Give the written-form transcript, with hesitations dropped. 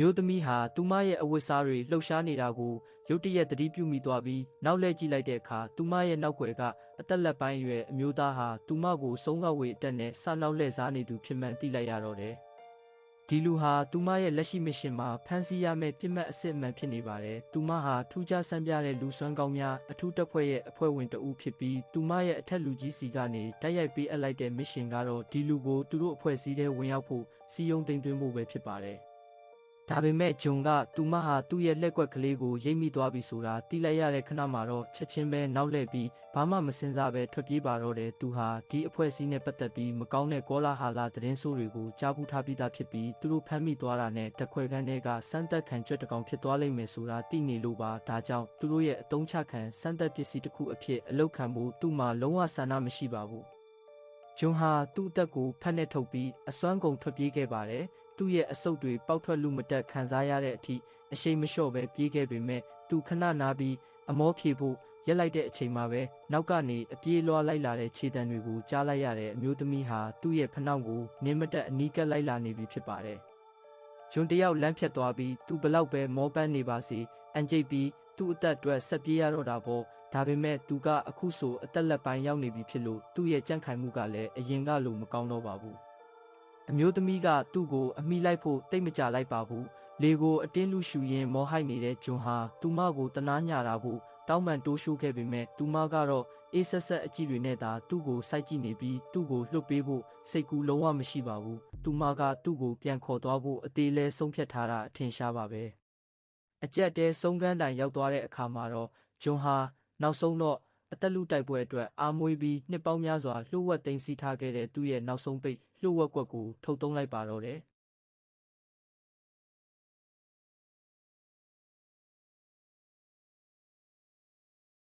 မျိုးသမီးဟာသူမရဲ့အဝတ်စားတွေလှုပ်ရှားနေတာကိုရုတ်တရက်သတိပြုမိသွားပြီးနောက်လှည့်ကြည့်လိုက်တဲ့အခါသူမရဲ့နောက်ွယ်ကအသက်လက်ပိုင်းရွယ်အမျိုးသားဟာသူမကိုဆုံးကဝေအတက်နဲ့စနောက်လှည့်စားနေသူဖြစ်မှန်သိလိုက်ရတော့တယ်။ဒီလူဟာသူမရဲ့လက်ရှိမစ်ရှင်မှာဖမ်းဆီးရမယ့်ပြစ်မှတ်အစစ်အမှန်ဖြစ်နေပါတယ်။သူမဟာထူးခြားဆန်းပြတဲ့လူစွမ်းကောင်းများအထူးတပ်ဖွဲ့ရဲ့အဖွဲ့ဝင်တဦးဖြစ်ပြီးသူမရဲ့အထက်လူကြီးစီကနေတိုက်ရိုက်ပေးအပ်လိုက်တဲ့မစ်ရှင်ကတော့ဒီလူကိုသူတို့အဖွဲ့အစည်းထဲဝင်ရောက်ဖို့စီယုံသိမ်းသွင်းဖို့ပဲဖြစ်ပါတယ်။ဒါပေမဲ့ဂျွန်ကသူမဟာသူ့ရဲ့လက်ကွက်ကလေးကိုရိပ်မိသွားပြီဆိုတာသိလိုက်ရတဲ့ခဏမှာတော့ချက်ချင်းပဲနောက်လှည့်ပြီးဘာမှမစင်စားပဲထွက်ပြေးပါတော့တယ်သူဟာဒီအဖွဲ့အစည်းနဲ့ပတ်သက်ပြီးမကောင်းတဲ့ကောလာဟာလသတင်းဆိုးတွေကိုကြားပူးထားပြီးသားဖြစ်ပြီးသူတို့ဖမ်းမိသွားတာနဲ့တခွဲခန်းတွေကစမ်းသက်ခံကြွက်တကောင်ဖြစ်သွားလိမ့်မယ်ဆိုတာသိနေလို့ပါဒါကြောင့်သူတို့ရဲ့အတုံးချခံစမ်းသက်ပစ္စည်းတစ်ခုအဖြစ်အလောက်ခံဖို့သူ့မှာလုံးဝဆန္ဒမရှိပါဘူးဂျွန်ဟာသူ့အသက်ကိုဖက်နဲ့ထုတ်ပြီးအစွမ်းကုန်ထွက်ပြေးခဲ့ပါတယ်သူ့ရဲ့အဆုတ်တွေပေါက်ထွက်လူမတက်ခံစားရတဲ့အထိအရှိန်မလျှော့ပဲပြေးခဲ့ပေမဲ့သူခဏနားပြီးအမောဖြေဖို့ရက်လိုက်တဲ့အချိန်မှာပဲနောက်ကနေအပြေးလွှားလိုက်လာတဲ့ခြေတံတွေကိုကြားလိုက်ရတဲ့အမျိုးသမီးဟာသူ့ရဲ့ဖနှောက်ကိုနင်းမတက်အနီးကပ်လိုက်လာနေပြီဖြစ်ပါတယ်။ဂျွန်တယောက်လမ်းဖြတ်သွားပြီးသူဘလောက်ပဲမောပန်းနေပါစေအန်ကျိတ်ပြီးသူ့အသက်အတွက်ဆက်ပြေးရတော့တာပေါ့ဒါပေမဲ့သူကအခုဆိုအသက်လက်ပိုင်းရောက်နေပြီဖြစ်လို့သူ့ရဲ့ကြံ့ခိုင်မှုကလည်းအရင်ကလိုမကောင်းတော့ပါဘူးအမျိုးသမီးကသူ့ကိုအမိလိုက်ဖို့တိတ်မကြလိုက်ပါဘူးလေကိုအတင်းလူရှူရင်းမောဟိုက်နေတဲ့ဂျွန်ဟာသူမကိုတနာညာတာဖို့တောင်းပန်တိုးရှိုးခဲ့ပေမဲ့သူမကတော့အေးဆက်ဆက်အကြည့်တွေနဲ့သာသူ့ကိုစိုက်ကြည့်နေပြီးသူ့ကိုလှုပ်ပေးဖို့စိတ်ကူးလုံးဝမရှိပါဘူးသူမကသူ့ကိုပြန်ခေါ်သွားဖို့အသေးလဲဆုံးဖြတ်ထားတာအထင်ရှားပါပဲအကြက်တဲဆုံးကန်းတိုင်ရောက်သွားတဲ့အခါမှာတော့ဂျွန်ဟာနောက်ဆုံးတော့အသက်လူတိုက်ပွဲအတွက်အားမွေးပြီးနှစ်ပေါင်းများစွာလှုပ်ဝက်သိမ်းဆည်းထားခဲ့တဲ့သူ့ရဲ့နောက်ဆုံးပိတ်လှုပ်ဝက်ကွက်ကိုထုတ်သုံးလိုက်ပါတော့တယ်